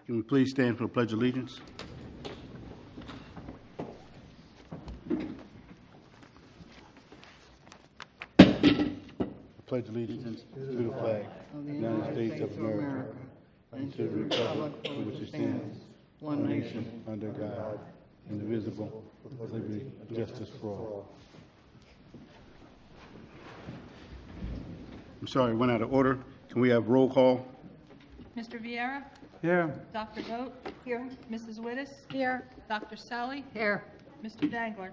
Can we please stand for the Pledge of Allegiance? Pledge allegiance to the flag of the United States of America and to the republic for which it stands, one nation, under God, indivisible, with liberty and justice for all. I'm sorry, I went out of order. Can we have roll call? Mr. Vieira? Here. Dr. Vogt? Here. Mrs. Wittes? Here. Dr. Sally? Here. Mr. Dangler?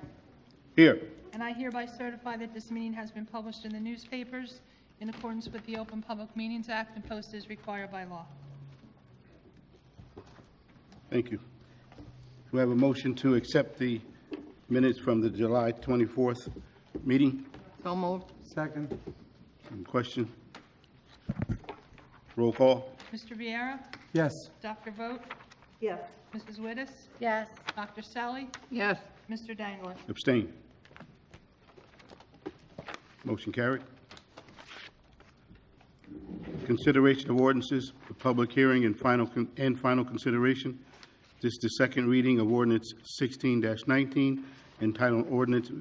Here. And I hereby certify that this meeting has been published in the newspapers in accordance with the Open Public Meetings Act and posted as required by law. Thank you. Do we have a motion to accept the minutes from the July 24th meeting? So moved. Second. Any question? Roll call? Mr. Vieira? Yes. Dr. Vogt? Yes. Mrs. Wittes? Yes. Dr. Sally? Yes. Mr. Dangler? Abstain. Motion carried. Consideration of ordinances for public hearing and final consideration. This is the second reading of ordinance 16-19, entitled Ordinance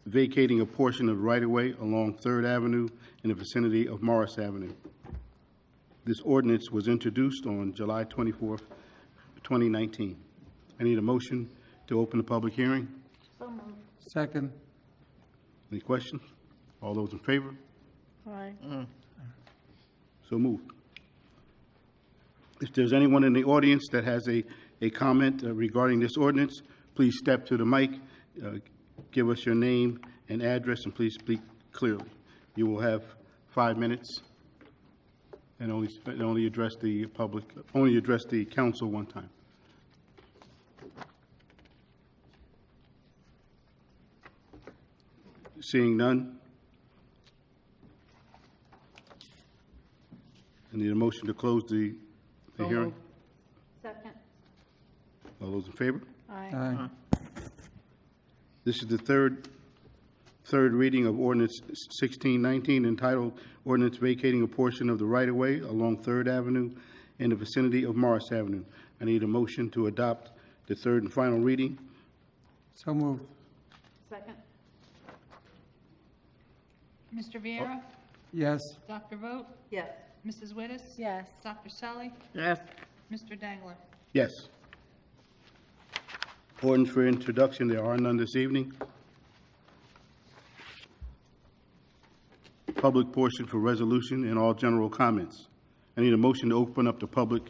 Vacating a Portion of Right-of-Way along 3rd Avenue in the vicinity of Morris Avenue. This ordinance was introduced on July 24th, 2019. I need a motion to open the public hearing. So moved. Second. Any questions? All those in favor? Aye. So moved. If there's anyone in the audience that has a comment regarding this ordinance, please step to the mic, give us your name and address, and please speak clearly. You will have 5 minutes and only address the public, only address the council one time. Seeing none, I need a motion to close the hearing. moved. Second. All those in favor? Aye. This is the third reading of ordinance 1619, entitled Ordinance Vacating a Portion of the Right-of-Way along 3rd Avenue in the vicinity of Morris Avenue. I need a motion to adopt the third and final reading. So moved. Second. Mr. Vieira? Yes. Dr. Vogt? Yes. Mrs. Wittes? Yes. Dr. Sally? Yes. Mr. Dangler? Yes. Ordinance for introduction, there are none this evening. Public portion for resolution and all general comments. I need a motion to open up the public.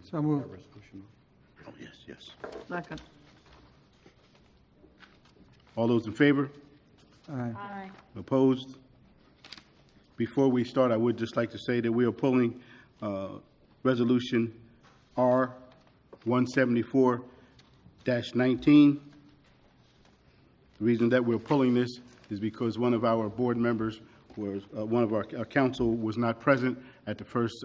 So moved. Oh, yes. Second. All those in favor? Aye. Aye. Opposed? Before we start, I would just like to say that we are pulling Resolution R 174-19. The reason that we're pulling this is because one of our board members was, one of our council was not present at the first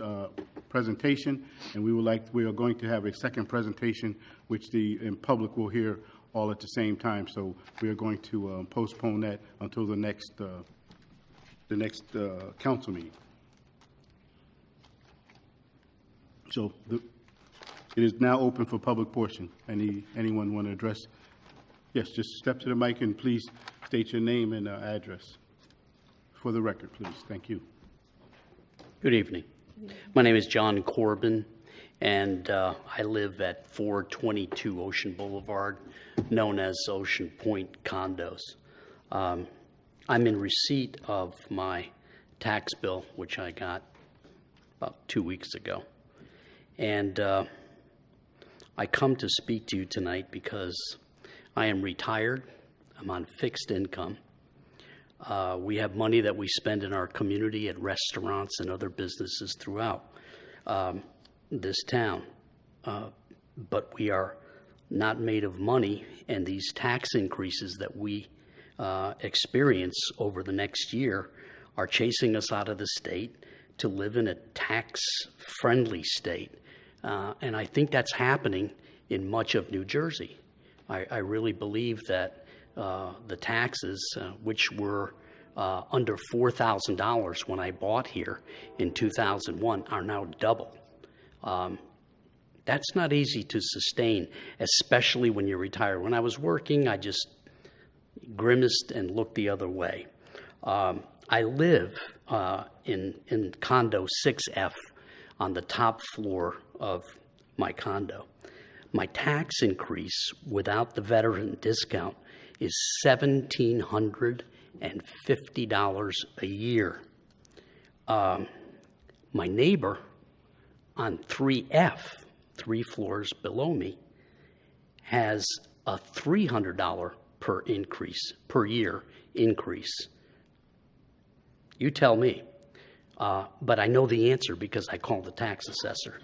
presentation, and we are going to have a second presentation, which the public will hear all at the same time. So we are going to postpone that until the next council meeting. So it is now open for public portion. Anyone want to address? Yes, just step to the mic and please state your name and address for the record, please. Thank you. Good evening. My name is John Corbin, and I live at 422 Ocean Boulevard, known as Ocean Point Condos. I'm in receipt of my tax bill, which I got about 2 weeks ago. And I come to speak to you tonight because I am retired. I'm on fixed income. We have money that we spend in our community at restaurants and other businesses throughout this town. But we are not made of money, and these tax increases that we experience over the next year are chasing us out of the state to live in a tax-friendly state. And I think that's happening in much of New Jersey. I really believe that the taxes, which were under $4,000 when I bought here in 2001, are now double. That's not easy to sustain, especially when you're retired. When I was working, I just grimaced and looked the other way. I live in condo 6F on the top floor of my condo. My tax increase without the veteran discount is $1,750 a year. My neighbor on 3F, 3 floors below me, has a $300 per year increase. You tell me. But I know the answer because I called the tax assessor.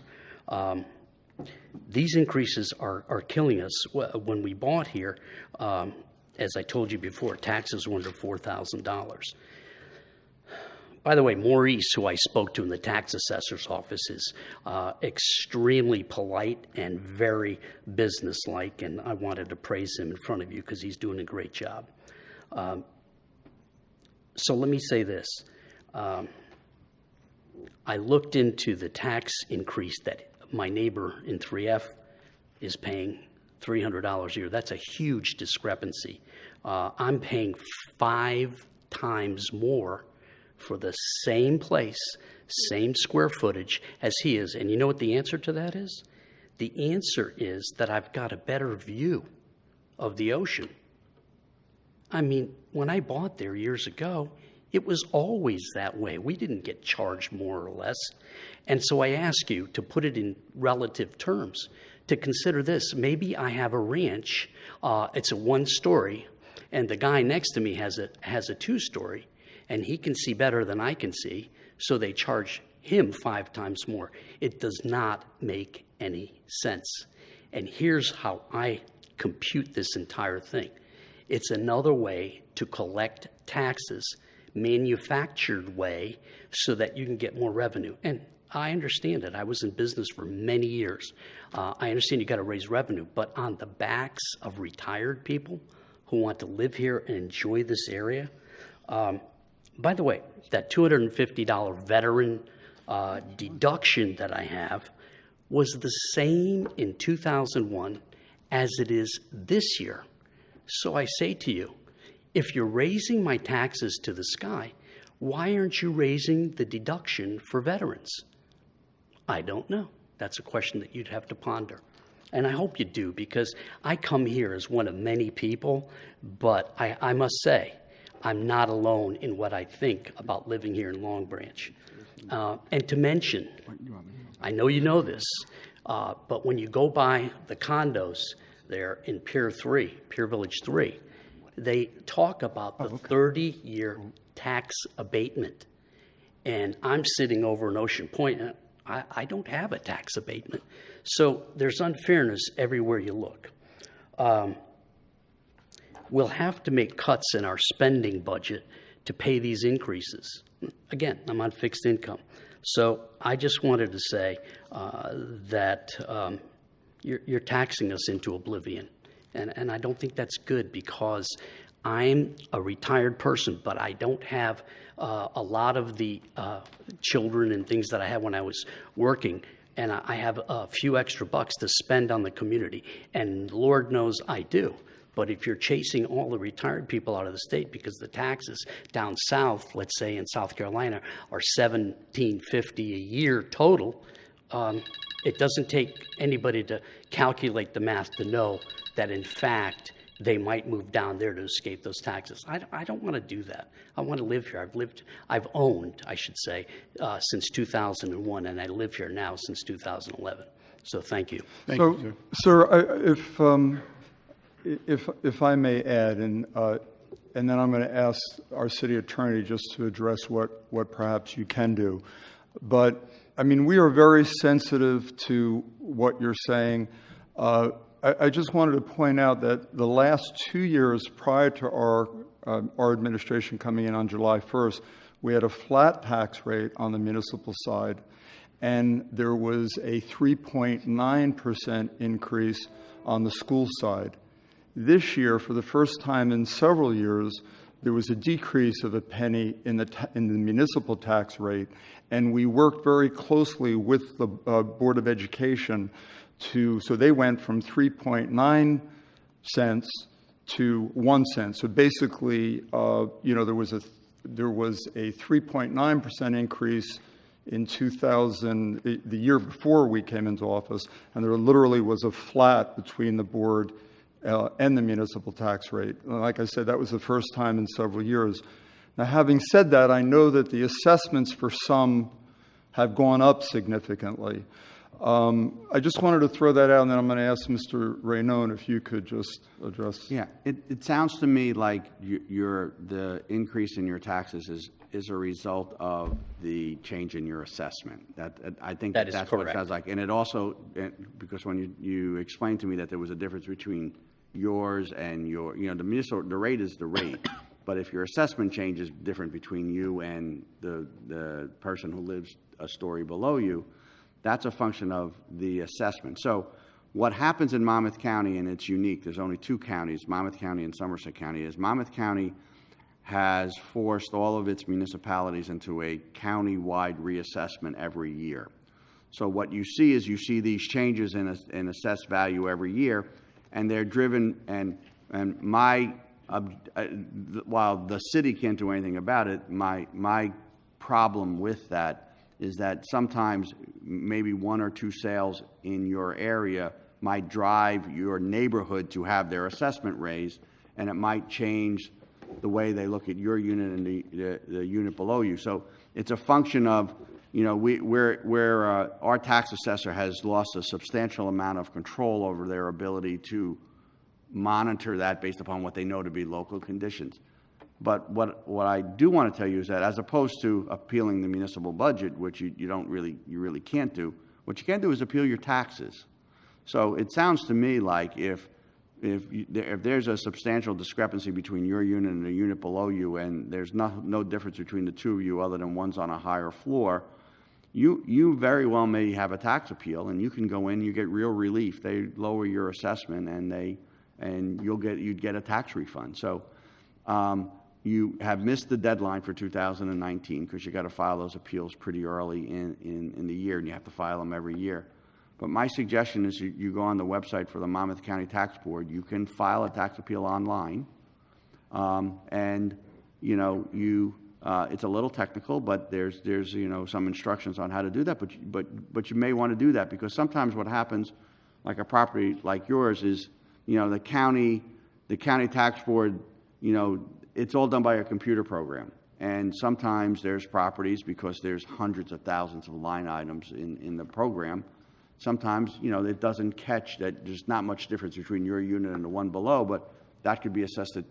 These increases are killing us. When we bought here, as I told you before, taxes were under $4,000. By the way, Maurice, who I spoke to in the tax assessor's office, is extremely polite and very businesslike, and I wanted to praise him in front of you because he's doing a great job. So let me say this. I looked into the tax increase that my neighbor in 3F is paying $300 a year. That's a huge discrepancy. I'm paying 5 times more for the same place, same square footage as he is. And you know what the answer to that is? The answer is that I've got a better view of the ocean. I mean, when I bought there years ago, it was always that way. We didn't get charged more or less. And so I ask you to put it in relative terms, to consider this. Maybe I have a ranch, it's a 1-story, and the guy next to me has a 2-story, and he can see better than I can see, so they charge him 5 times more. It does not make any sense. And here's how I compute this entire thing. It's another way to collect taxes, manufactured way, so that you can get more revenue. And I understand it. I was in business for many years. I understand you got to raise revenue, but on the backs of retired people who want to live here and enjoy this area. By the way, that $250 veteran deduction that I have was the same in 2001 as it is this year. So I say to you, if you're raising my taxes to the sky, why aren't you raising the deduction for veterans? I don't know. That's a question that you'd have to ponder. And I hope you do, because I come here as one of many people, but I must say, I'm not alone in what I think about living here in Long Branch. And to mention, I know you know this, but when you go by the condos there in Pier Village 3, they talk about the 30-year tax abatement. And I'm sitting over in Ocean Point, and I don't have a tax abatement. So there's unfairness everywhere you look. We'll have to make cuts in our spending budget to pay these increases. Again, I'm on fixed income. So I just wanted to say that you're taxing us into oblivion. And I don't think that's good, because I'm a retired person, but I don't have a lot of the children and things that I had when I was working. And I have a few extra bucks to spend on the community. And Lord knows I do. But if you're chasing all the retired people out of the state because the taxes down south, let's say in South Carolina, are $1,750 a year total, it doesn't take anybody to calculate the math to know that, in fact, they might move down there to escape those taxes. I don't want to do that. I want to live here. I've owned, I should say, since 2001, and I live here now since 2011. So thank you. Thank you, Sir, if I may add, and then I'm going to ask our city attorney just to address what perhaps you can do. But, I mean, we are very sensitive to what you're saying. I just wanted to point out that the last 2 years prior to our administration coming in on July 1st, we had a flat tax rate on the municipal side, and there was a 3.9% increase on the school side. This year, for the first time in several years, there was a decrease of a penny in the municipal tax rate, and we worked very closely with the Board of Education so they went from 3.9 cents to 1 cent. So basically, there was a 3.9% increase in 2000, the year before we came into office, and there literally was a flat between the board and the municipal tax rate. And like I said, that was the first time in several years. Now, having said that, I know that the assessments for some have gone up significantly. I just wanted to throw that out, and then I'm going to ask Mr. Raynone if you could just address. Yeah, it sounds to me like the increase in your taxes is a result of the change in your assessment. I think That is that's correct. what it sounds like. And it also, because when you explained to me that there was a difference between yours and the municipal, the rate is the rate. But if your assessment change is different between you and the person who lives a story below you, that's a function of the assessment. So what happens in Monmouth County, and it's unique, there's only two counties, Monmouth County and Somerset County, is Monmouth County has forced all of its municipalities into a county-wide reassessment every year. So what you see is these changes in assessed value every year, and they're driven, and while the city can't do anything about it, my problem with that is that sometimes maybe one or two sales in your area might drive your neighborhood to have their assessment raised, and it might change the way they look at your unit and the unit below you. So it's a function of, our tax assessor has lost a substantial amount of control over their ability to monitor that based upon what they know to be local conditions. But what I do want to tell you is that as opposed to appealing the municipal budget, which you really can't do, what you can do is appeal your taxes. So it sounds to me like if there's a substantial discrepancy between your unit and the unit below you, and there's no difference between the two of you other than one's on a higher floor, you very well may have a tax appeal, and you can go in, you get real relief. They lower your assessment, and you'd get a tax refund. So you have missed the deadline for 2019 because you got to file those appeals pretty early in the year, and you have to file them every year. But my suggestion is you go on the website for the Monmouth County Tax Board. You can file a tax appeal online, and it's a little technical, but there's some instructions on how to do that. But you may want to do that because sometimes what happens, like a property like yours, is the county tax board, it's all done by a computer program. And sometimes there's properties, because there's hundreds of thousands of line items in the program, sometimes, it doesn't catch that there's not much difference between your unit and the one below, but that could be assessed at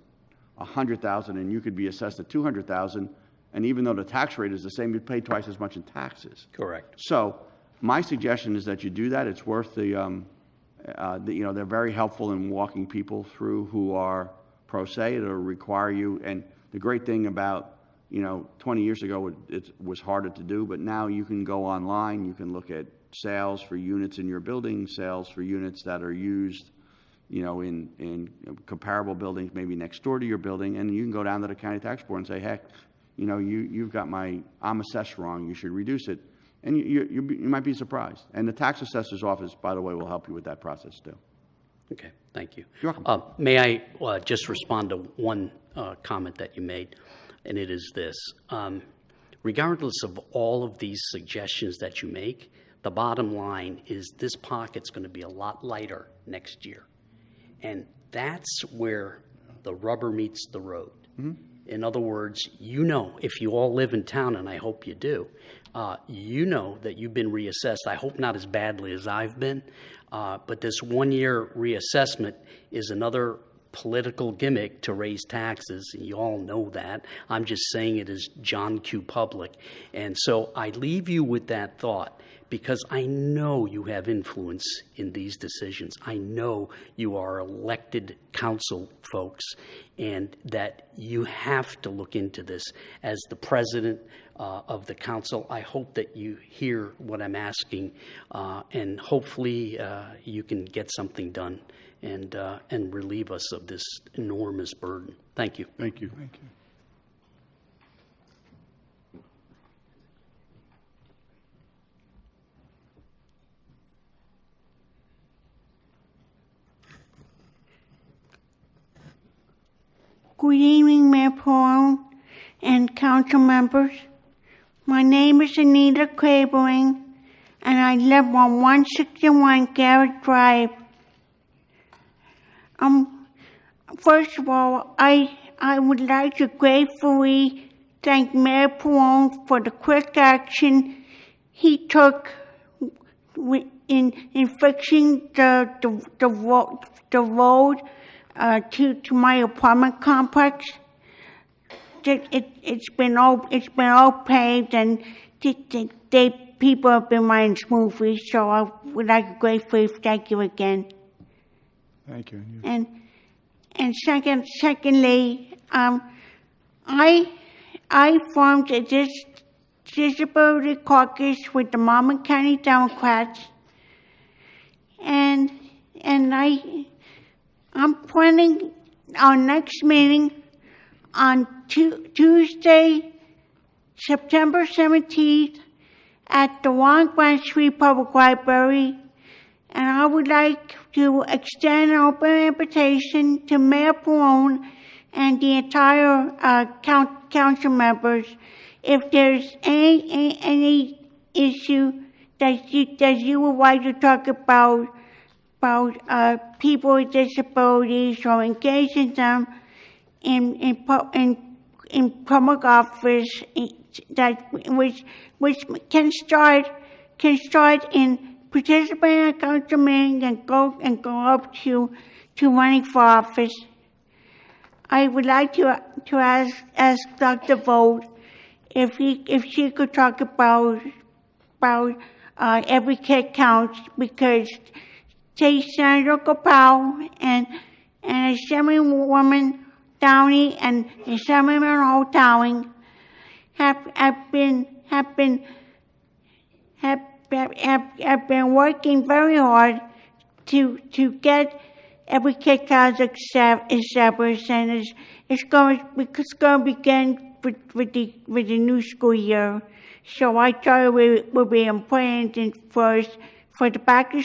$100,000 and you could be assessed at $200,000. And even though the tax rate is the same, you pay twice as much in taxes. Correct. So my suggestion is that you do that. It's worth they're very helpful in walking people through who are pro se. It'll require you. And the great thing about, 20 years ago, it was harder to do, but now you can go online. You can look at sales for units in your building, sales for units that are used, in comparable buildings, maybe next door to your building, and you can go down to the county tax board and say, heck, you've got I'm assessed wrong. You should reduce it, and you might be surprised. And the tax assessor's office, by the way, will help you with that process too. Okay, thank you. You're welcome. May I just respond to one comment that you made, and it is this. Regardless of all of these suggestions that you make, the bottom line is this pocket's going to be a lot lighter next year. And that's where the rubber meets the road. Mm-hmm. In other words, if you all live in town, and I hope you do, that you've been reassessed. I hope not as badly as I've been, but this one-year reassessment is another political gimmick to raise taxes, and you all know that. I'm just saying it as John Q. Public. And so I leave you with that thought, because I know you have influence in these decisions. I know you are elected council folks, and that you have to look into this. As the president of the council, I hope that you hear what I'm asking, and hopefully you can get something done and relieve us of this enormous burden. Thank you. Thank you. Thank you. Good evening, Mayor Paul and council members. My name is Anita Cravering, and I live on 161 Garrett Drive. First of all, I would like to gratefully thank Mayor Perone for the quick action he took in fixing the road to my apartment complex. It's been all paved, and people have been running smoothly. So I would like to gratefully thank you again. Thank you. And secondly, I formed a disability caucus with the Monmouth County Democrats, and I'm planning our next meeting on Tuesday, September 17th, at the Long Branch Street Public Library. And I would like to extend an open invitation to Mayor Perone and the entire council members. If there's any issue that you would like to talk about people with disabilities, or engaging them in public office, which can start in participating in a council meeting and go up to running for office. I would like to ask Dr. Vogt if she could talk about every kid counts, because Senator Gopal and Assemblywoman Downey and Assemblyman Holt-Dowling have been working very hard to get every kid counts established, and it's going to begin with the new school year. So I thought it would be important first for back to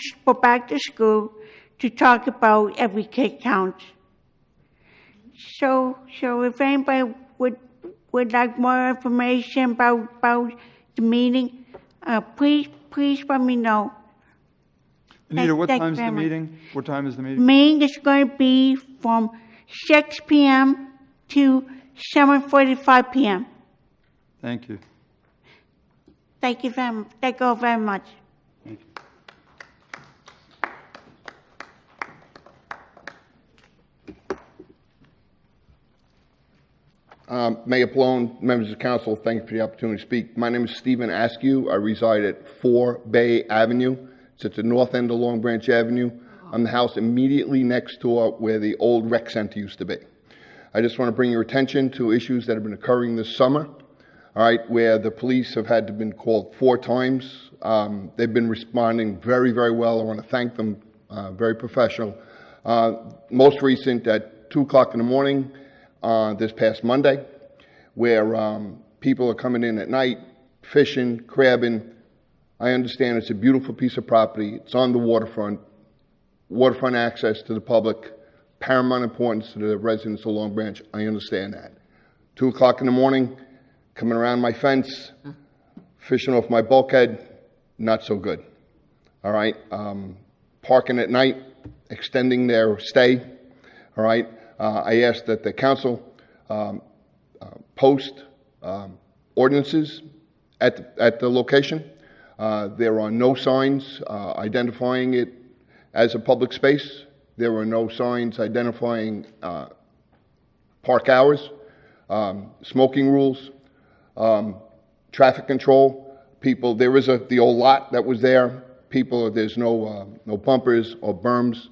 school to talk about every kid counts. So if anybody would like more information about the meeting, please let me know. Anita, what Thank time's you the very much. meeting? What time is the meeting? Meeting is going to be from 6 p.m. to 7:45 p.m. Thank you. Thank you very much. Mayor Pallone, members of the council, thank you for the opportunity to speak. My name is Stephen Askew. I reside at 4 Bay Avenue. It's at the north end of Long Branch Avenue. I'm the house immediately next door where the old rec center used to be. I just want to bring your attention to issues that have been occurring this summer, all right, where the police have had to been called 4 times. They've been responding very, very well. I want to thank them, very professional. Most recent at 2 o'clock in the morning, this past Monday, where people are coming in at night, fishing, crabbing. I understand it's a beautiful piece of property. It's on the waterfront. Waterfront access to the public, paramount importance to the residents of Long Branch. I understand that. 2 o'clock in the morning, coming around my fence, fishing off my bulkhead, not so good. All right. Parking at night, extending their stay. All right. I asked that the council post ordinances at the location. There are no signs identifying it as a public space. There are no signs identifying park hours, smoking rules, traffic control. People, there is the old lot that was there. People, there's no bumpers or berms.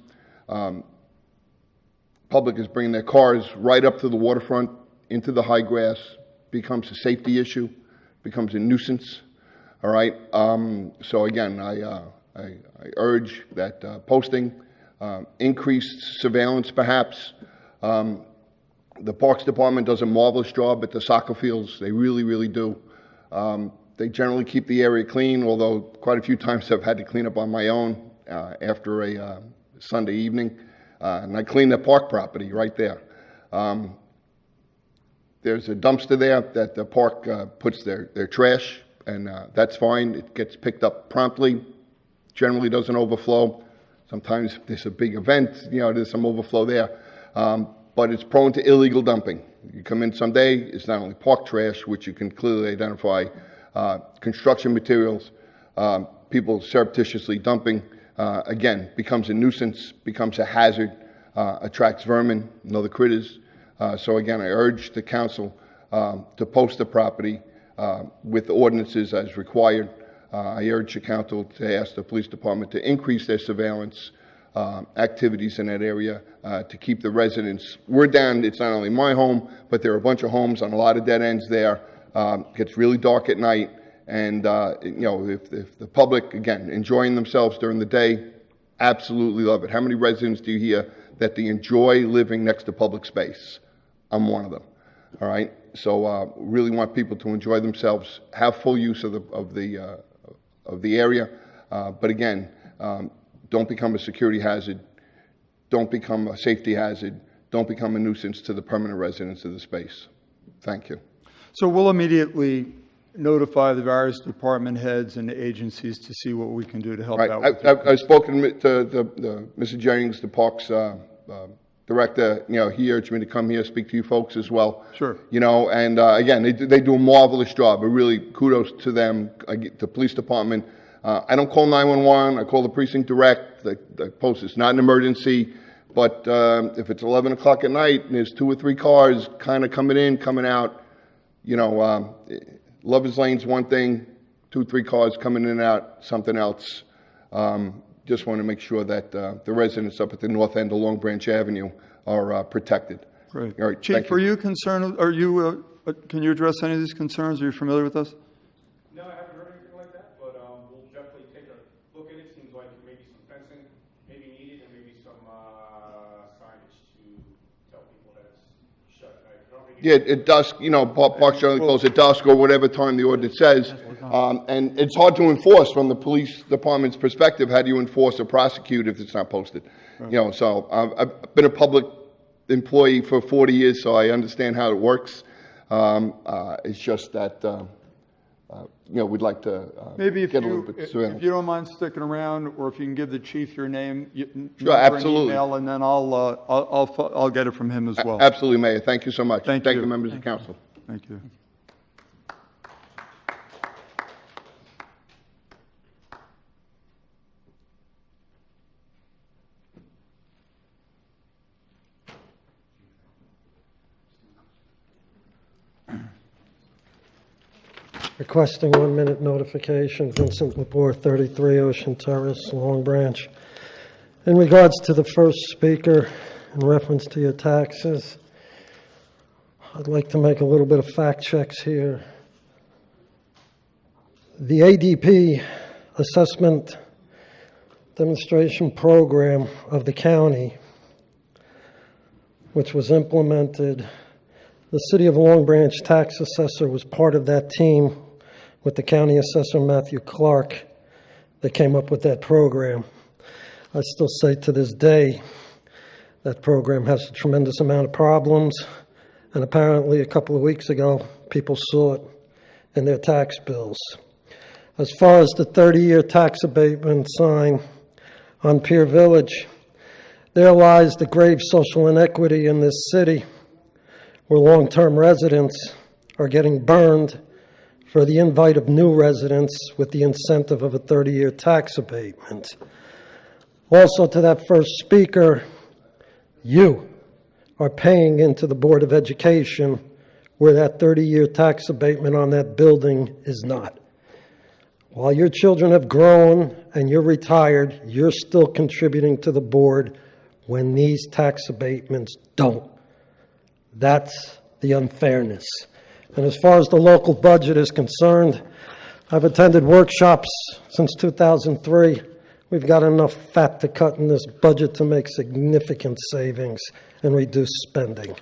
Public is bringing their cars right up to the waterfront, into the high grass, becomes a safety issue, becomes a nuisance. All right. So again, I urge that posting, increased surveillance, perhaps. The Parks Department does a marvelous job at the soccer fields. They really, really do. They generally keep the area clean, although quite a few times I've had to clean up on my own after a Sunday evening. And I cleaned the park property right there. There's a dumpster there that the park puts their trash, and that's fine. It gets picked up promptly, generally doesn't overflow. Sometimes if there's a big event, there's some overflow there. But it's prone to illegal dumping. You come in someday, it's not only park trash, which you can clearly identify, construction materials, people surreptitiously dumping, again, becomes a nuisance, becomes a hazard, attracts vermin and other critters. So again, I urge the council to post the property with ordinances as required. I urge the council to ask the police department to increase their surveillance activities in that area to keep the residents. We're down, it's not only my home, but there are a bunch of homes on a lot of dead ends there. It gets really dark at night, and if the public, again, enjoying themselves during the day, absolutely love it. How many residents do you hear that they enjoy living next to public space? I'm one of them. All right, so really want people to enjoy themselves, have full use of the area, but again, don't become a security hazard, don't become a safety hazard, don't become a nuisance to the permanent residents of the space. Thank you. So we'll immediately notify the various department heads and agencies to see what we can do to help Right. out. I've spoken to Mr. Jennings, the parks director. He urged me to come here, speak to you folks as well. Sure. And again, they do a marvelous job. But really, kudos to them, the police department. I don't call 911. I call the precinct direct. The post is not an emergency. But if it's 11 o'clock at night and there's 2 or 3 cars kind of coming in, coming out, Lover's Lane's one thing, 2, 3 cars coming in and out, something else. Just want to make sure that the residents up at the north end of Long Branch Avenue are protected. Great. All right, Chief, thank you. are you concerned, can you address any of these concerns? Are you familiar with us? No, I haven't heard anything like that, but we'll definitely take a look at it. Seems like maybe some fencing may be needed and maybe some signage to tell people that it's shut at night. I don't think Yeah, at dusk, parks generally close at dusk or whatever time the ordinance says. And it's hard to enforce from the police department's perspective. How do you enforce or prosecute if it's not posted? So I've been a public employee for 40 years, so I understand how it works. It's just that, we'd like to Maybe get a little bit if surveillance. you don't mind sticking around, or if you can give the chief your name, Sure, absolutely. email, and then I'll get it from him as well. Absolutely, Mayor. Thank you so much. Thank Thank you. you, members of council. Thank you. Requesting 1-minute notification, Vincent Lepore, 33 Ocean Terrace, Long Branch. In regards to the first speaker, in reference to your taxes, I'd like to make a little bit of fact checks here. The ADP assessment demonstration program of the county, which was implemented, the City of Long Branch tax assessor was part of that team with the county assessor, Matthew Clark, that came up with that program. I still say to this day that program has a tremendous amount of problems, and apparently a couple of weeks ago, people saw it in their tax bills. As far as the 30-year tax abatement sign on Pier Village, there lies the grave social inequity in this city, where long-term residents are getting burned for the invite of new residents with the incentive of a 30-year tax abatement. Also, to that first speaker, you are paying into the Board of Education where that 30-year tax abatement on that building is not. While your children have grown and you're retired, you're still contributing to the board when these tax abatements don't. That's the unfairness. And as far as the local budget is concerned, I've attended workshops since 2003. We've got enough fat to cut in this budget to make significant savings and reduce spending.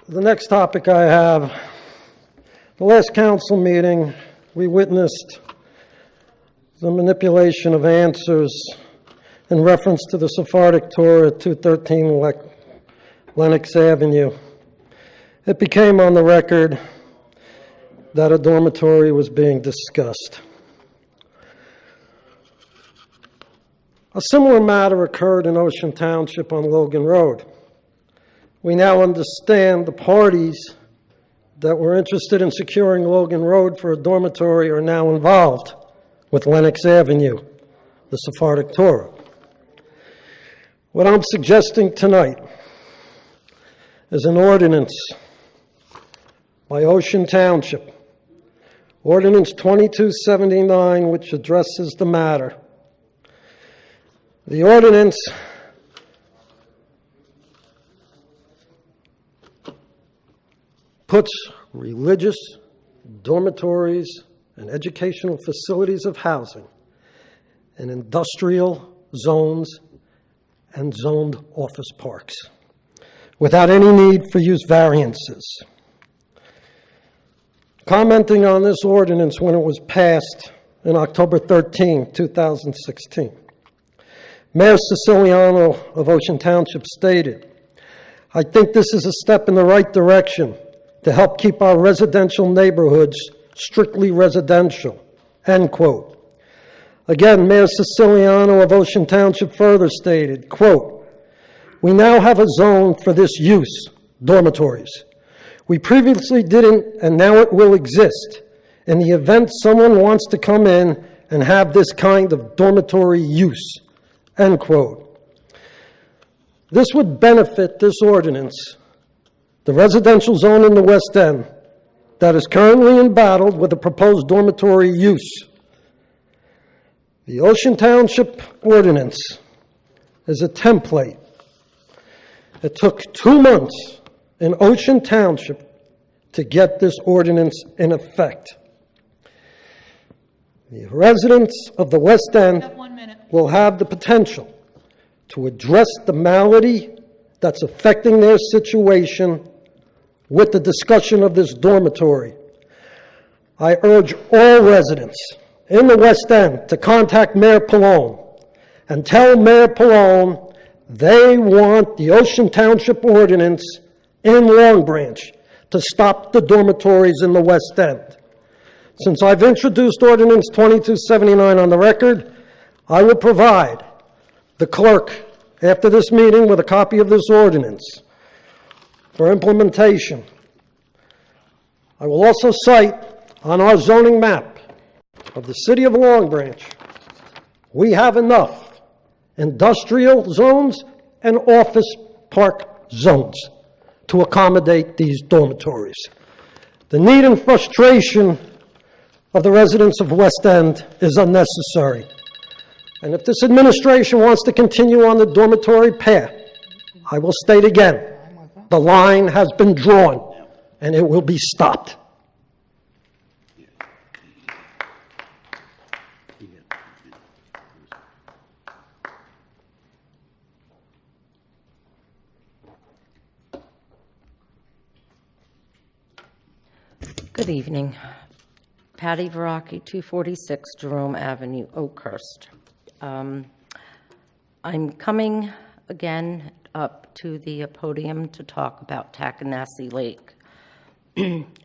The next topic I have, the last council meeting, we witnessed the manipulation of answers in reference to the Sephardic Torah 213 Lenox Avenue, it became on the record that a dormitory was being discussed. A similar matter occurred in Ocean Township on Logan Road. We now understand the parties that were interested in securing Logan Road for a dormitory are now involved with Lenox Avenue, the Sephardic Torah. What I'm suggesting tonight is an ordinance by Ocean Township, Ordinance 2279, which addresses the matter. The ordinance puts religious dormitories and educational facilities of housing in industrial zones and zoned office parks without any need for use variances. Commenting on this ordinance when it was passed in October 13, 2016, Mayor Siciliano of Ocean Township stated, "I think this is a step in the right direction to help keep our residential neighborhoods strictly residential," end quote. Again, Mayor Siciliano of Ocean Township further stated, quote, "We now have a zone for this use, dormitories. We previously didn't, and now it will exist in the event someone wants to come in and have this kind of dormitory use," end quote. This would benefit this ordinance, the residential zone in the West End that is currently embattled with a proposed dormitory use. The Ocean Township ordinance is a template. It took 2 months in Ocean Township to get this ordinance in effect. The residents of the West End Got 1 minute. will have the potential to address the malady that's affecting their situation with the discussion of this dormitory. I urge all residents in the West End to contact Mayor Pallone and tell Mayor Pallone they want the Ocean Township ordinance in Long Branch to stop the dormitories in the West End. Since I've introduced Ordinance 2279 on the record, I will provide the clerk after this meeting with a copy of this ordinance for implementation. I will also cite on our zoning map of the city of Long Branch, we have enough industrial zones and office park zones to accommodate these dormitories. The need and frustration of the residents of West End is unnecessary. And if this administration wants to continue on the dormitory path, I will state again, the line has been drawn and it will be stopped. Good evening. Patty Veracchi, 246 Jerome Avenue, Oakhurst. I'm coming again up to the podium to talk about Tackanassie Lake.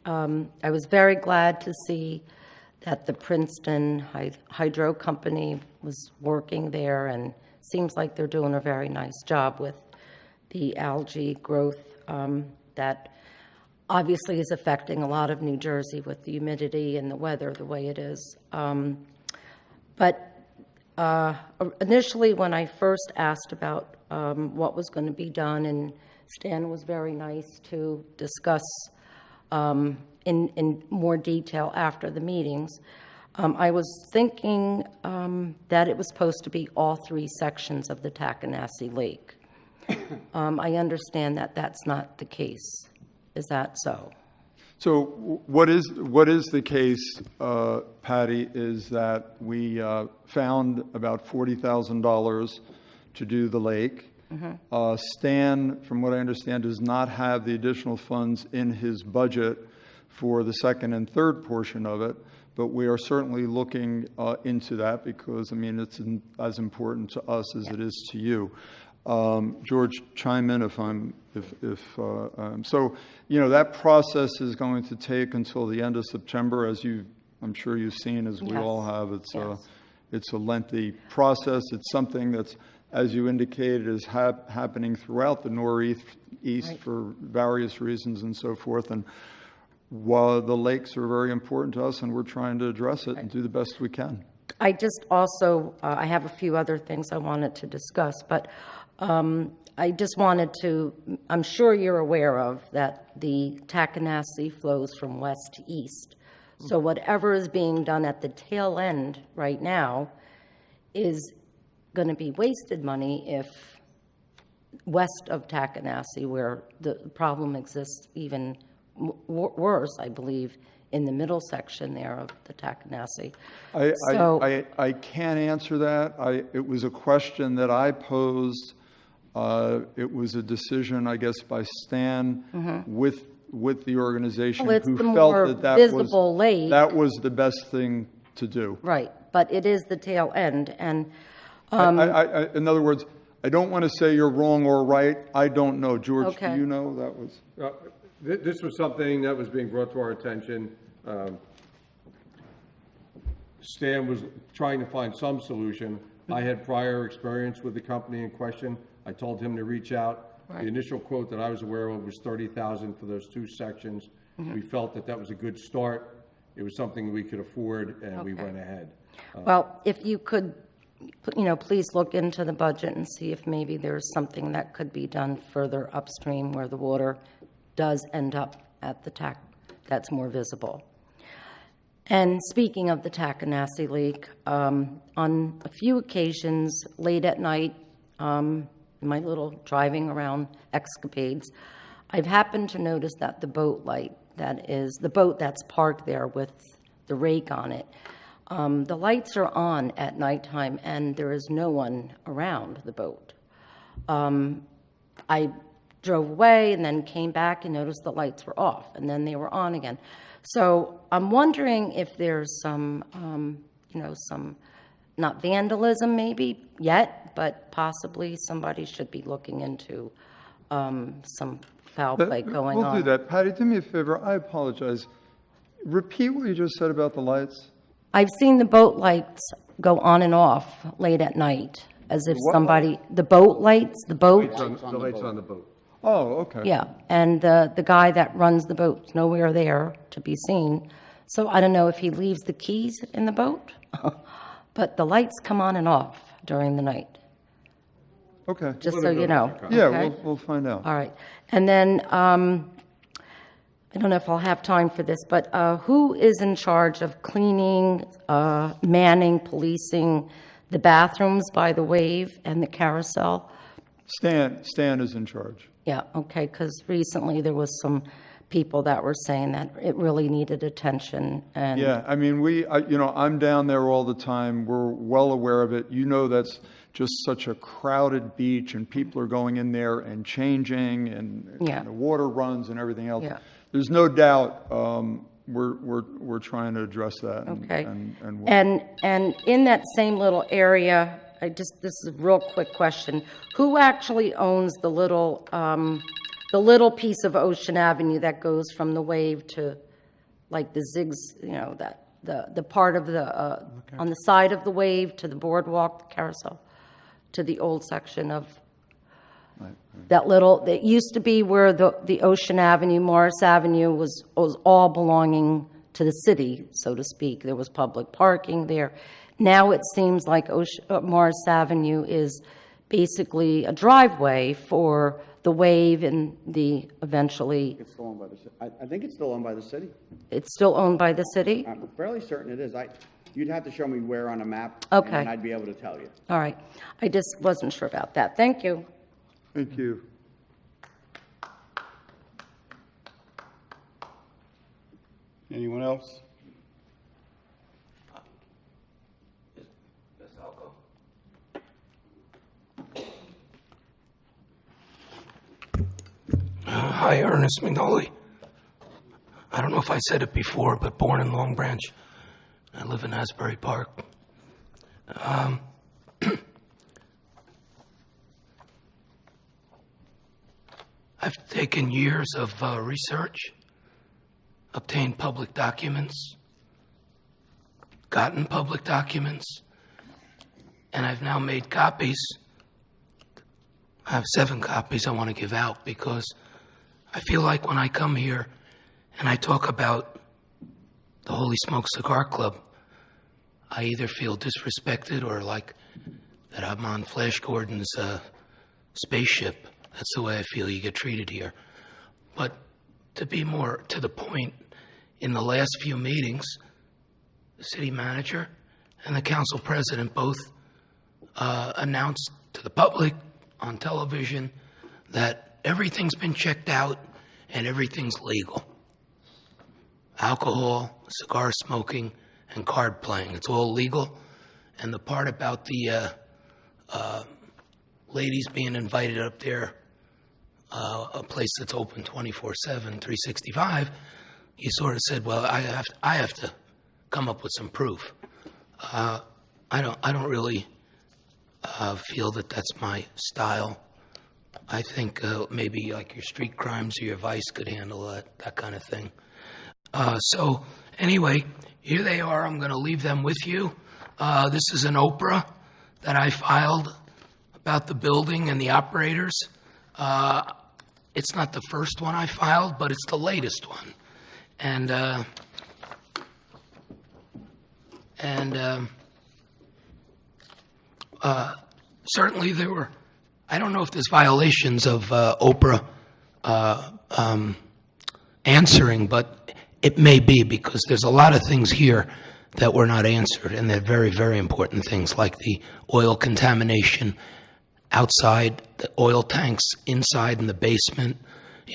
I was very glad to see that the Princeton Hydro Company was working there, and seems like they're doing a very nice job with the algae growth that obviously is affecting a lot of New Jersey with the humidity and the weather the way it is. But initially, when I first asked about what was going to be done, and Stan was very nice to discuss in more detail after the meetings, I was thinking that it was supposed to be all 3 sections of the Tackanassie Lake. I understand that that's not the case. Is that so? So what is the case, Patty, is that we found about $40,000 to do the lake. Mm-hmm. Stan, from what I understand, does not have the additional funds in his budget for the second and third portion of it, but we are certainly looking into that because, I mean, it's as important to us as it is to you. George, chime in so, that process is going to take until the end of September, as I'm sure you've seen, as we all have. It's a lengthy process. It's something that's, as you indicated, is happening throughout the Northeast for various reasons and so forth. And while the lakes are very important to us, and we're trying to address it and do the best we can. I just also, I have a few other things I wanted to discuss, but I just wanted to, I'm sure you're aware of that the Tackanassie flows from west to east. So whatever is being done at the tail end right now is going to be wasted money if west of Tackanassie, where the problem exists even worse, I believe, in the middle section there of the Tackanassie. I can't answer that. It was a question that I posed. It was a decision, I guess, by Stan with the organization who felt that was the best thing to do. Right, but it is the tail end. And in other words, I don't want to say you're wrong or right. I don't know. George, do you know that was? This was something that was being brought to our attention. Stan was trying to find some solution. I had prior experience with the company in question. I told him to reach out. Right. The initial quote that I was aware of was $30,000 for those two sections. We felt that was a good start. It was something we could afford, and we went ahead. Well, if you could, please look into the budget and see if maybe there's something that could be done further upstream where the water does end up at the that's more visible. And speaking of the Tackanassie Lake, on a few occasions late at night, my little driving around escapades, I've happened to notice that the boat light, that is the boat that's parked there with the rake on it, the lights are on at nighttime and there is no one around the boat. I drove away and then came back and noticed the lights were off and then they were on again. So I'm wondering if there's some, some, not vandalism maybe yet, but possibly somebody should be looking into some foul play going on. We'll do that. Patty, do me a favor. I apologize. Repeat what you just said about the lights. I've seen the boat lights go on and off late at night, as if somebody, the boat lights, the boat. The lights on the boat. Oh, okay. Yeah, and the guy that runs the boat's nowhere there to be seen. So I don't know if he leaves the keys in the boat, but the lights come on and off during the night. Okay. Just so you know. Yeah, okay? we'll find out. All right. And then, I don't know if I'll have time for this, but who is in charge of cleaning, manning, policing the bathrooms by the wave and the carousel? Stan is in charge. Yeah, okay, because recently there was some people that were saying that it really needed attention. And yeah, I mean, I'm down there all the time. We're well aware of it. That's just such a crowded beach, and people are going in there and changing, and the water runs and everything else. Yeah. There's no doubt we're trying to address that. Okay. And in that same little area, this is a real quick question. Who actually owns the little piece of Ocean Avenue that goes from the wave to, like the zigs, the part of the, on the side of the wave to the boardwalk, the carousel, to the old section of that little, it used to be where the Ocean Avenue, Morris Avenue was all belonging to the city, so to speak. There was public parking there. Now it seems like Morris Avenue is basically a driveway for the wave and the eventually. It's still owned by the city. I think it's still owned by the city. It's still owned by the city? I'm fairly certain it is. You'd have to show me where on a map, okay, and I'd be able to tell you. All right. I just wasn't sure about that. Thank you. Thank you. Anyone else? Hi, Ernest McNally. I don't know if I said it before, but born in Long Branch. I live in Asbury Park. I've taken years of research, obtained public documents, gotten public documents, and I've now made copies. I have 7 copies I want to give out because I feel like when I come here and I talk about the Holy Smoke Cigar Club, I either feel disrespected or like that I'm on Flash Gordon's spaceship. That's the way I feel you get treated here. But to be more to the point, in the last few meetings, the city manager and the council president both announced to the public on television that everything's been checked out and everything's legal. Alcohol, cigar smoking, and card playing. It's all legal. And the part about the ladies being invited up there, a place that's open 24/7, 365, you sort of said, well, I have to come up with some proof. I don't really feel that that's my style. I think maybe like your street crimes or your vice could handle that kind of thing. So anyway, here they are. I'm going to leave them with you. This is an Oprah that I filed about the building and the operators. It's not the first one I filed, but it's the latest one. And certainly there were, I don't know if there's violations of Oprah answering, but it may be, because there's a lot of things here that were not answered, and they're very, very important things, like the oil contamination outside, the oil tanks inside in the basement.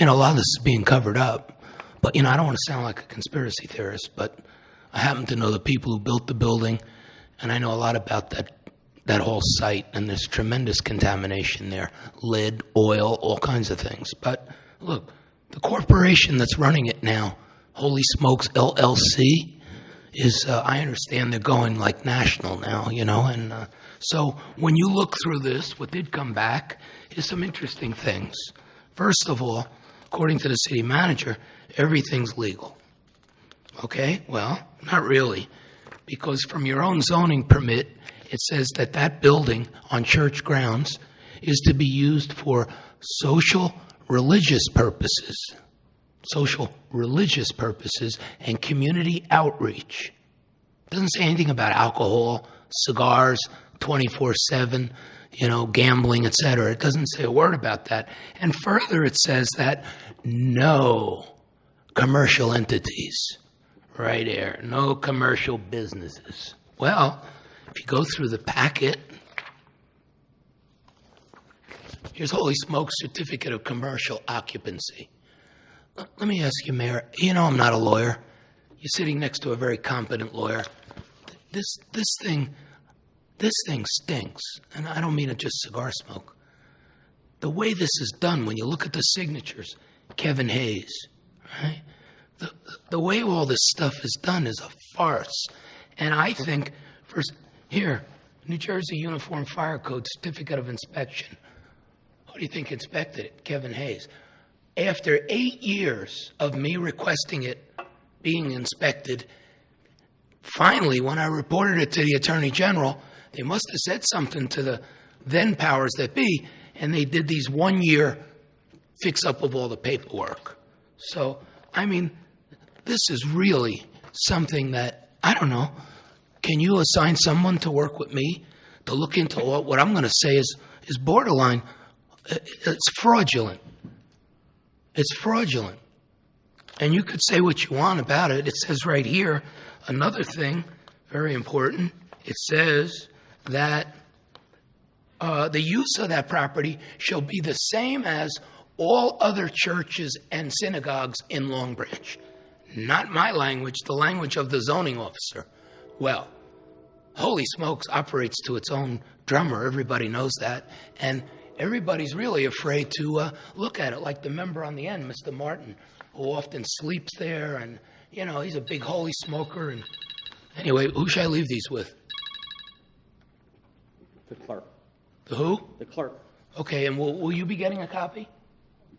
A lot of this is being covered up. But, I don't want to sound like a conspiracy theorist, but I happen to know the people who built the building, and I know a lot about that whole site, and there's tremendous contamination there. Lead, oil, all kinds of things. But, look, the corporation that's running it now, Holy Smokes LLC, is, I understand they're going like national now, and so when you look through this, what did come back is some interesting things. First of all, according to the city manager, everything's legal. Okay? Well, not really, because from your own zoning permit, it says that building on church grounds is to be used for social religious purposes and community outreach. It doesn't say anything about alcohol, cigars, 24/7, gambling, etc. It doesn't say a word about that. And further, it says that no commercial entities, right there, no commercial businesses. Well, if you go through the packet, here's Holy Smoke's Certificate of Commercial Occupancy. Let me ask you, Mayor, I'm not a lawyer. You're sitting next to a very competent lawyer. This thing stinks, and I don't mean it just cigar smoke. The way this is done, when you look at the signatures, Kevin Hayes, right? The way all this stuff is done is a farce. And I think, here, New Jersey Uniform Fire Code Certificate of Inspection. Who do you think inspected it? Kevin Hayes. After 8 years of me requesting it being inspected, finally, when I reported it to the Attorney General, they must have said something to the then powers that be, and they did these 1-year fix-up of all the paperwork. So, this is really something that, I don't know, can you assign someone to work with me to look into what I'm going to say is borderline, it's fraudulent. It's fraudulent. And you could say what you want about it. It says right here, another thing, very important, it says that the use of that property shall be the same as all other churches and synagogues in Long Branch. Not my language, the language of the zoning officer. Well, Holy Smokes operates to its own drummer. Everybody knows that. And everybody's really afraid to look at it, like the member on the end, Mr. Martin, who often sleeps there. And, he's a big holy smoker. And anyway, who should I leave these with? The clerk. The who? The clerk. Okay, and will you be getting a copy?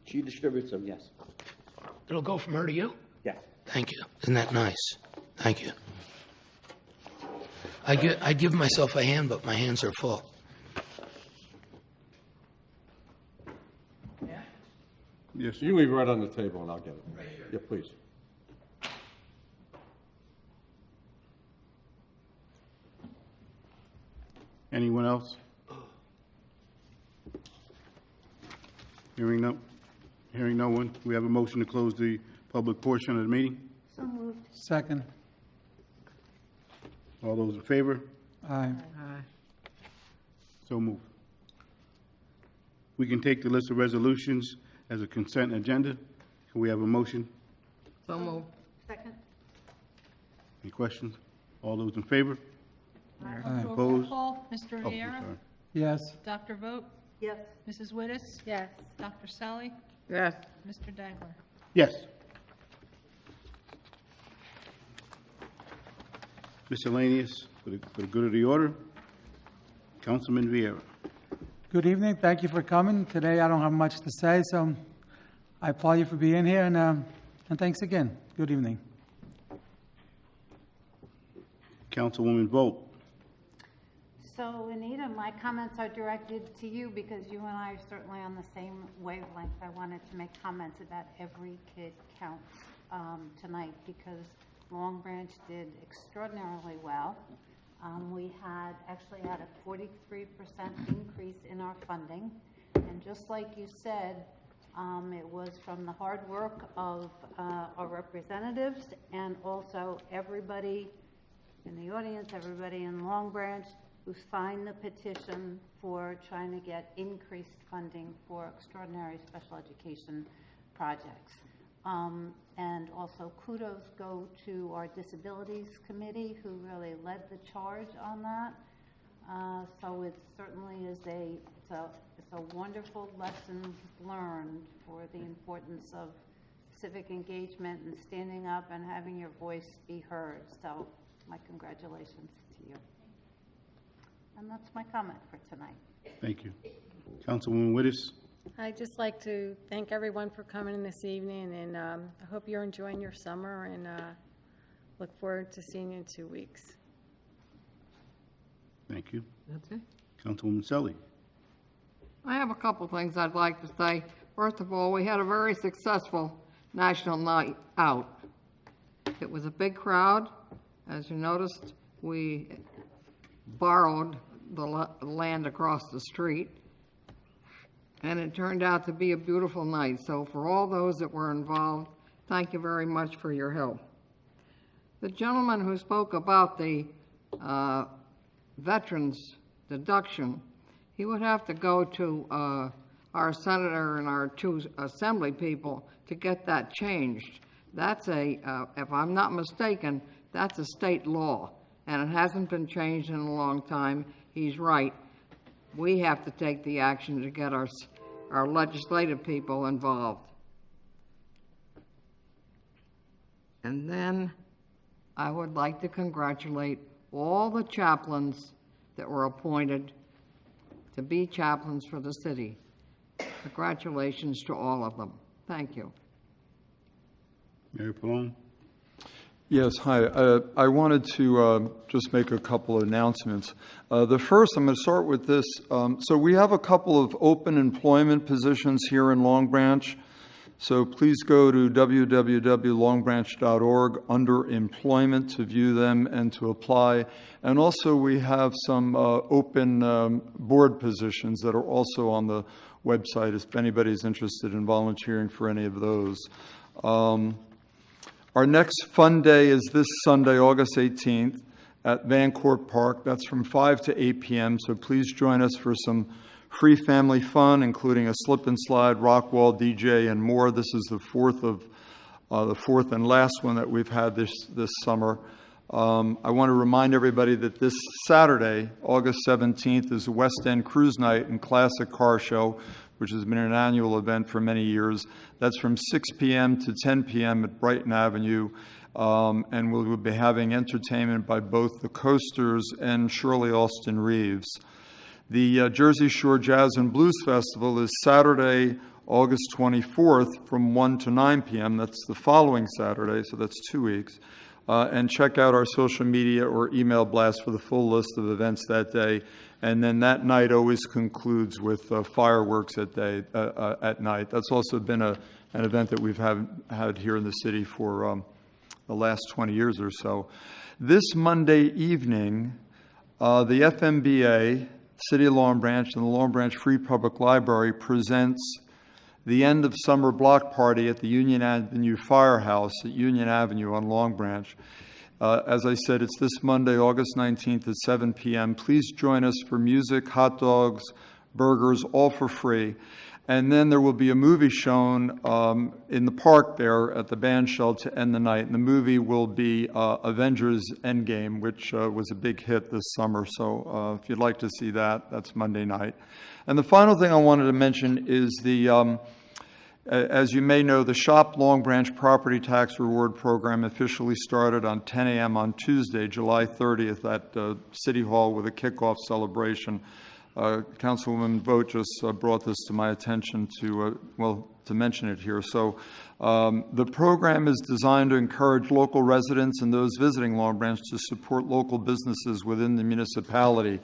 She distributes them, yes. It'll go from her to you? Yeah. Thank you. Isn't that nice? Thank you. I give myself a hand, but my hands are full. Yes. You can leave it right on the table and I'll get it. Right here. Yeah, please. Anyone else? Hearing no one, we have a motion to close the public portion of the meeting. So moved. Second. All those in favor? Aye. So moved. We can take the list of resolutions as a consent agenda. Can we have a motion? So moved. Second. Any questions? All those in favor? Do a roll Opposed? call. Mr. Oh, I'm Viera? sorry. Yes. Dr. Vogt? Yes. Mrs. Wittes? Yes. Dr. Selly? Yes. Mr. Dagler? Yes. Miscellaneous, for the good of the order. Councilman Vieira. Good evening. Thank you for coming. Today I don't have much to say, so I applaud you for being here, and thanks again. Good evening. Councilwoman Vogt. So, Anita, my comments are directed to you because you and I are certainly on the same wavelength. I wanted to make comments about every kid counts tonight because Long Branch did extraordinarily well. We actually had a 43% increase in our funding. And just like you said, it was from the hard work of our representatives and also everybody in the audience, everybody in Long Branch who signed the petition for trying to get increased funding for extraordinary special education projects. And also kudos go to our Disabilities Committee who really led the charge on that. So it certainly is it's a wonderful lesson learned for the importance of civic engagement and standing up and having your voice be heard. So my congratulations to you. And that's my comment for tonight. Thank you. Councilwoman Wittes. I'd just like to thank everyone for coming in this evening, and I hope you're enjoying your summer, and look forward to seeing you in 2 weeks. Thank you. That's it. Councilwoman Selly. I have a couple things I'd like to say. First of all, we had a very successful National Night Out. It was a big crowd. As you noticed, we borrowed the land across the street, and it turned out to be a beautiful night. So for all those that were involved, thank you very much for your help. The gentleman who spoke about the veterans deduction, he would have to go to our senator and our two assembly people to get that changed. That's if I'm not mistaken, that's a state law, and it hasn't been changed in a long time. He's right. We have to take the action to get our legislative people involved. And then I would like to congratulate all the chaplains that were appointed to be chaplains for the city. Congratulations to all of them. Thank you. Mayor Pallone. Yes, hi. I wanted to just make a couple of announcements. The first, I'm going to start with this. So we have a couple of open employment positions here in Long Branch. So please go to www.longbranch.org under employment to view them and to apply. And also we have some open board positions that are also on the website if anybody's interested in volunteering for any of those. Our next fun day is this Sunday, August 18th at Van Court Park. That's from 5 to 8 p.m. So please join us for some free family fun, including a slip and slide, rock wall, DJ, and more. This is the fourth and last one that we've had this summer. I want to remind everybody that this Saturday, August 17th, is the West End Cruise Night and Classic Car Show, which has been an annual event for many years. That's from 6 p.m. to 10 p.m. at Brighton Avenue. And we'll be having entertainment by both the Coasters and Shirley Alston Reeves. The Jersey Shore Jazz and Blues Festival is Saturday, August 24th, from 1 to 9 p.m. That's the following Saturday, so that's 2 weeks. And check out our social media or email blast for the full list of events that day. And then that night always concludes with fireworks at night. That's also been an event that we've had here in the city for the last 20 years or so. This Monday evening, the FMBA, City of Long Branch, and the Long Branch Free Public Library presents the end of summer block party at the Union Avenue Firehouse at Union Avenue on Long Branch. As I said, it's this Monday, August 19th at 7 p.m. Please join us for music, hot dogs, burgers, all for free. And then there will be a movie shown in the park there at the band shell to end the night. And the movie will be Avengers Endgame, which was a big hit this summer. So if you'd like to see that, that's Monday night. And the final thing I wanted to mention is as you may know, the Shop Long Branch Property Tax Reward Program officially started on 10 a.m. on Tuesday, July 30th at City Hall with a kickoff celebration. Councilwoman Vogt just brought this to my attention to mention it here. So the program is designed to encourage local residents and those visiting Long Branch to support local businesses within the municipality.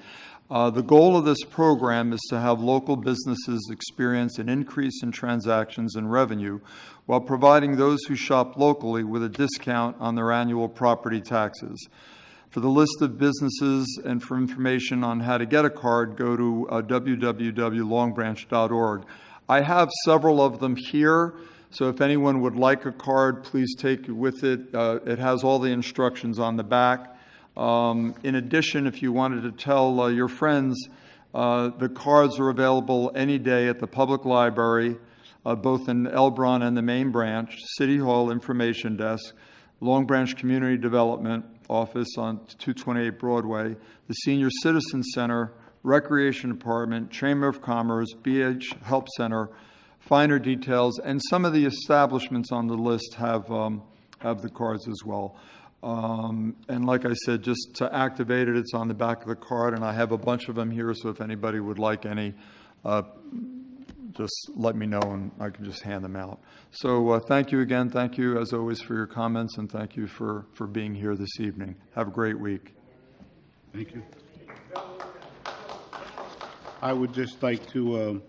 The goal of this program is to have local businesses experience an increase in transactions and revenue while providing those who shop locally with a discount on their annual property taxes. For the list of businesses and for information on how to get a card, go to www.longbranch.org. I have several of them here, so if anyone would like a card, please take it with it. It has all the instructions on the back. In addition, if you wanted to tell your friends, the cards are available any day at the public library, both in Elbron and the main branch, City Hall Information Desk, Long Branch Community Development Office on 228 Broadway, the Senior Citizen Center, Recreation Department, Chamber of Commerce, BH Help Center, finer details, and some of the establishments on the list have the cards as well. And like I said, just to activate it, it's on the back of the card, and I have a bunch of them here, so if anybody would like any, just let me know and I can just hand them out. So thank you again. Thank you, as always, for your comments, and thank you for being here this evening. Have a great week. Thank you. I would just like to,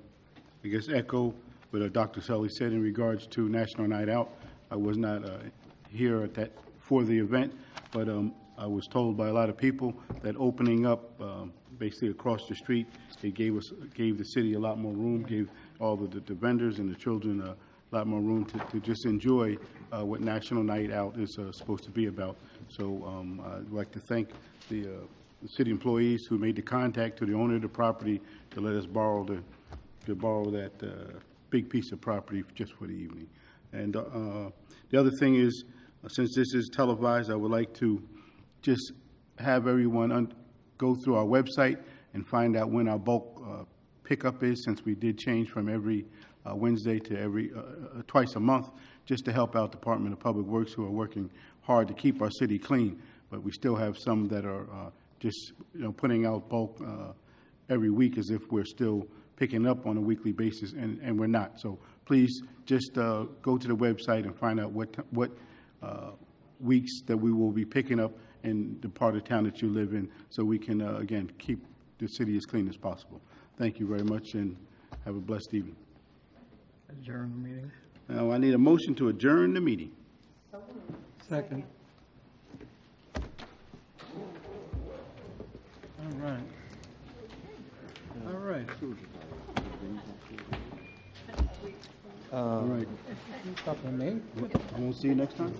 echo what Dr. Sully said in regards to National Night Out. I was not here for the event, but I was told by a lot of people that opening up basically across the street, it gave the city a lot more room, gave all the vendors and the children a lot more room to just enjoy what National Night Out is supposed to be about. So I'd like to thank the city employees who made the contact to the owner of the property to let us borrow that big piece of property just for the evening. And the other thing is, since this is televised, I would like to just have everyone go through our website and find out when our bulk pickup is, since we did change from every Wednesday to every twice a month, just to help out Department of Public Works, who are working hard to keep our city clean. But we still have some that are just putting out bulk every week as if we're still picking up on a weekly basis, and we're not. So please just go to the website and find out what weeks that we will be picking up in the part of town that you live in, so we can, again, keep the city as clean as possible. Thank you very much, and have a blessed evening. Adjourn the meeting. Now, I need a motion to adjourn the meeting. Second. All right. All right. All right. Stop on me. I won't see you next time.